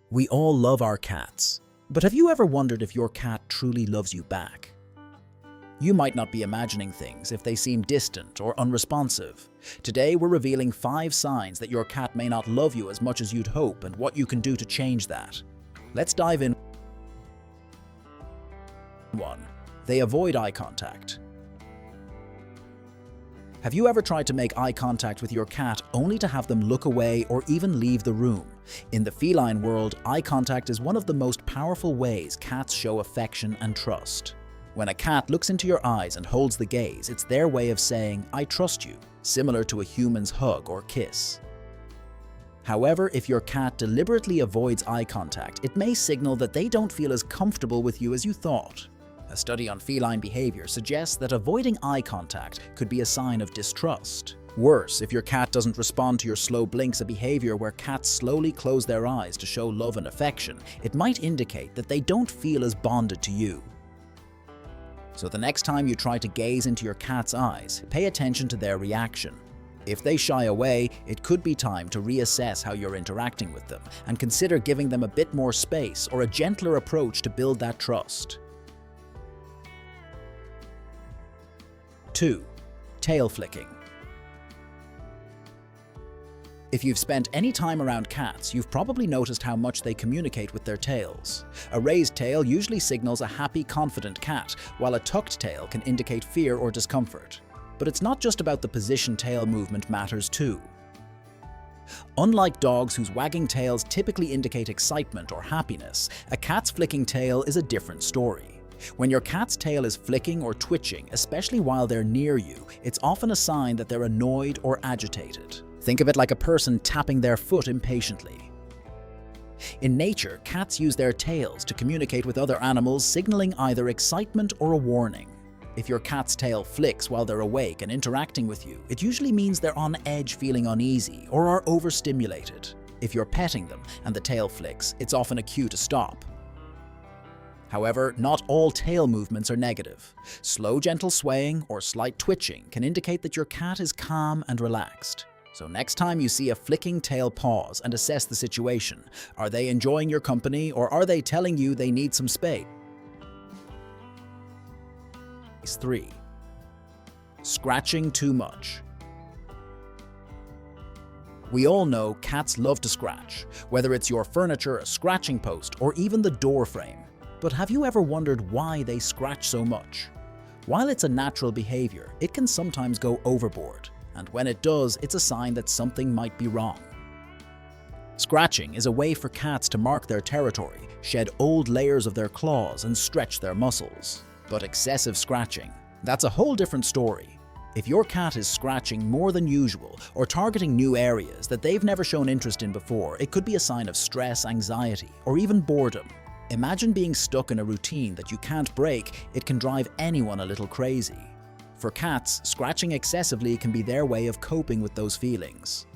We all love our cats, but have you ever wondered if your cat truly loves you back? You might not be imagining things if they seem distant or unresponsive. Today, we're revealing 5 signs that your cat may not love you as much as you'd hope and what you can do to change that. Let's dive in. 1. They avoid eye contact. Have you ever tried to make eye contact with your cat only to have them look away or even leave the room? In the feline world, eye contact is one of the most powerful ways cats show affection and trust. When a cat looks into your eyes and holds the gaze, it's their way of saying, "I trust you," similar to a human's hug or kiss. However, if your cat deliberately avoids eye contact, it may signal that they don't feel as comfortable with you as you thought. A study on feline behavior suggests that avoiding eye contact could be a sign of distrust. Worse, if your cat doesn't respond to your slow blinks, a behavior where cats slowly close their eyes to show love and affection, it might indicate that they don't feel as bonded to you. So the next time you try to gaze into your cat's eyes, pay attention to their reaction. If they shy away, it could be time to reassess how you're interacting with them and consider giving them a bit more space or a gentler approach to build that trust. 2. Tail flicking. If you've spent any time around cats, you've probably noticed how much they communicate with their tails. A raised tail usually signals a happy, confident cat, while a tucked tail can indicate fear or discomfort. But it's not just about the position. Tail movement matters too. Unlike dogs whose wagging tails typically indicate excitement or happiness, a cat's flicking tail is a different story. When your cat's tail is flicking or twitching, especially while they're near you, it's often a sign that they're annoyed or agitated. Think of it like a person tapping their foot impatiently. In nature, cats use their tails to communicate with other animals, signaling either excitement or a warning. If your cat's tail flicks while they're awake and interacting with you, it usually means they're on edge, feeling uneasy, or are overstimulated. If you're petting them and the tail flicks, it's often a cue to stop. However, not all tail movements are negative. Slow, gentle swaying or slight twitching can indicate that your cat is calm and relaxed. So next time you see a flicking tail, pause and assess the situation. Are they enjoying your company, or are they telling you they need some space? 3. Scratching too much. We all know cats love to scratch, whether it's your furniture, a scratching post, or even the door frame. But have you ever wondered why they scratch so much? While it's a natural behavior, it can sometimes go overboard, and when it does, it's a sign that something might be wrong. Scratching is a way for cats to mark their territory, shed old layers of their claws, and stretch their muscles. But excessive scratching, that's a whole different story. If your cat is scratching more than usual or targeting new areas that they've never shown interest in before, it could be a sign of stress, anxiety, or even boredom. Imagine being stuck in a routine that you can't break. It can drive anyone a little crazy. For cats, scratching excessively can be their way of coping with those feelings.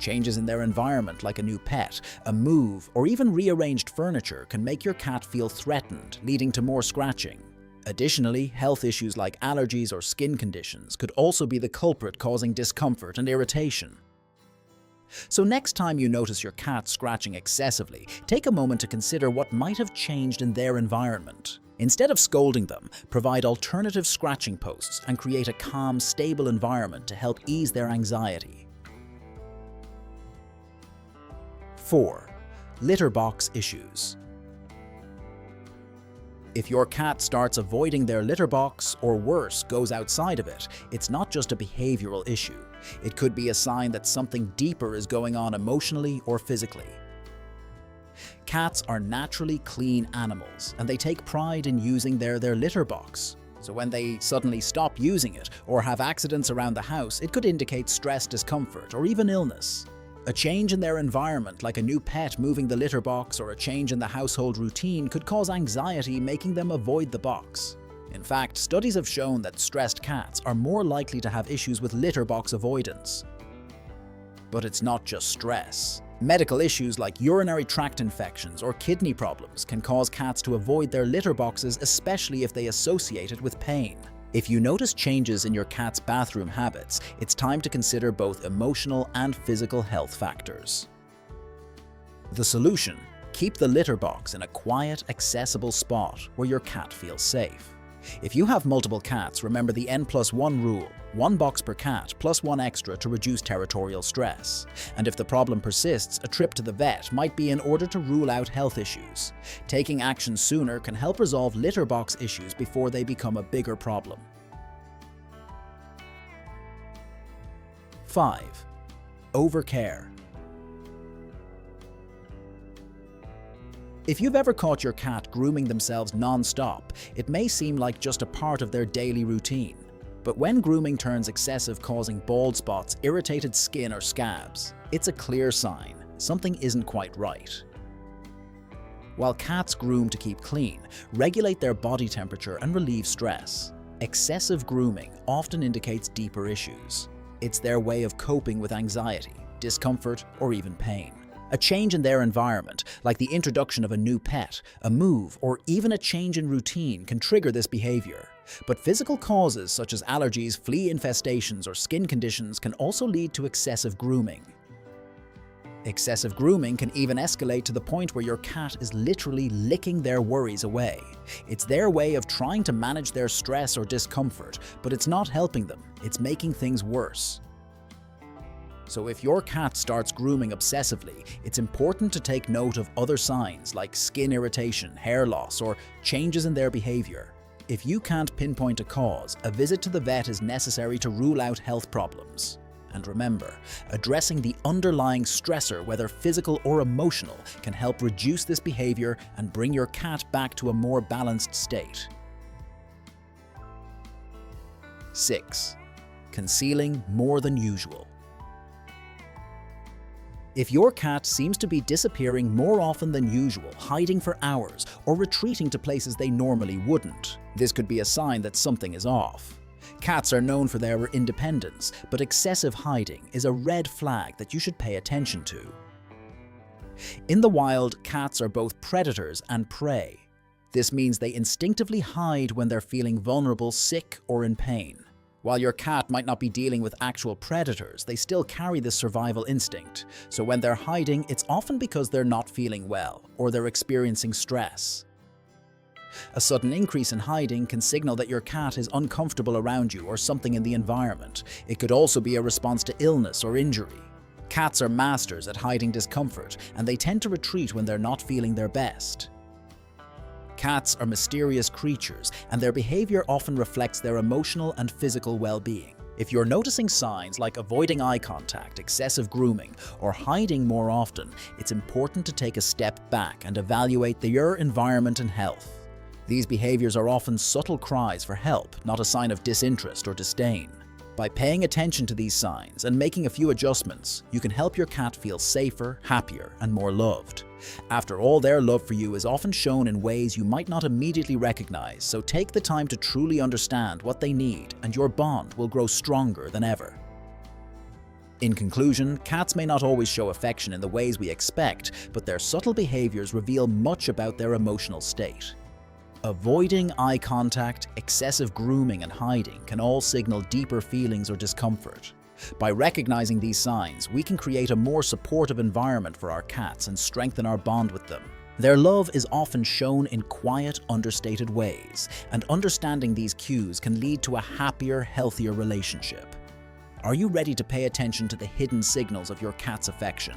Changes in their environment, like a new pet, a move, or even rearranged furniture, can make your cat feel threatened, leading to more scratching. Additionally, health issues like allergies or skin conditions could also be the culprit, causing discomfort and irritation. So next time you notice your cat scratching excessively, take a moment to consider what might have changed in their environment. Instead of scolding them, provide alternative scratching posts and create a calm, stable environment to help ease their anxiety. 4. Litter box issues. If your cat starts avoiding their litter box, or worse, goes outside of it, it's not just a behavioral issue. It could be a sign that something deeper is going on emotionally or physically. Cats are naturally clean animals, and they take pride in using their litter box. So when they suddenly stop using it or have accidents around the house, it could indicate stress, discomfort, or even illness. A change in their environment, like a new pet moving the litter box or a change in the household routine, could cause anxiety, making them avoid the box. In fact, studies have shown that stressed cats are more likely to have issues with litter box avoidance. But it's not just stress. Medical issues like urinary tract infections or kidney problems can cause cats to avoid their litter boxes, especially if they associate it with pain. If you notice changes in your cat's bathroom habits, it's time to consider both emotional and physical health factors. The solution: keep the litter box in a quiet, accessible spot where your cat feels safe. If you have multiple cats, remember the N+1 rule: 1 box per cat plus 1 extra to reduce territorial stress. And if the problem persists, a trip to the vet might be in order to rule out health issues. Taking action sooner can help resolve litter box issues before they become a bigger problem. 5. Overcare. If you've ever caught your cat grooming themselves non-stop, it may seem like just a part of their daily routine. But when grooming turns excessive, causing bald spots, irritated skin, or scabs, it's a clear sign something isn't quite right. While cats groom to keep clean, regulate their body temperature, and relieve stress, excessive grooming often indicates deeper issues. It's their way of coping with anxiety, discomfort, or even pain. A change in their environment, like the introduction of a new pet, a move, or even a change in routine, can trigger this behavior. But physical causes such as allergies, flea infestations, or skin conditions can also lead to excessive grooming. Excessive grooming can even escalate to the point where your cat is literally licking their worries away. It's their way of trying to manage their stress or discomfort, but it's not helping them, it's making things worse. So if your cat starts grooming obsessively, it's important to take note of other signs like skin irritation, hair loss, or changes in their behavior. If you can't pinpoint a cause, a visit to the vet is necessary to rule out health problems. And remember, addressing the underlying stressor, whether physical or emotional, can help reduce this behavior and bring your cat back to a more balanced state. 6. Concealing more than usual. If your cat seems to be disappearing more often than usual, hiding for hours, or retreating to places they normally wouldn't, this could be a sign that something is off. Cats are known for their independence, but excessive hiding is a red flag that you should pay attention to. In the wild, cats are both predators and prey. This means they instinctively hide when they're feeling vulnerable, sick, or in pain. While your cat might not be dealing with actual predators, they still carry this survival instinct. So when they're hiding, it's often because they're not feeling well or they're experiencing stress. A sudden increase in hiding can signal that your cat is uncomfortable around you or something in the environment. It could also be a response to illness or injury. Cats are masters at hiding discomfort, and they tend to retreat when they're not feeling their best. Cats are mysterious creatures, and their behavior often reflects their emotional and physical well-being. If you're noticing signs like avoiding eye contact, excessive grooming, or hiding more often, it's important to take a step back and evaluate your environment and health. These behaviors are often subtle cries for help, not a sign of disinterest or disdain. By paying attention to these signs and making a few adjustments, you can help your cat feel safer, happier, and more loved. After all, their love for you is often shown in ways you might not immediately recognize, so take the time to truly understand what they need, and your bond will grow stronger than ever. In conclusion, cats may not always show affection in the ways we expect, but their subtle behaviors reveal much about their emotional state. Avoiding eye contact, excessive grooming, and hiding can all signal deeper feelings or discomfort. By recognizing these signs, we can create a more supportive environment for our cats and strengthen our bond with them. Their love is often shown in quiet, understated ways, and understanding these cues can lead to a happier, healthier relationship. Are you ready to pay attention to the hidden signals of your cat's affection?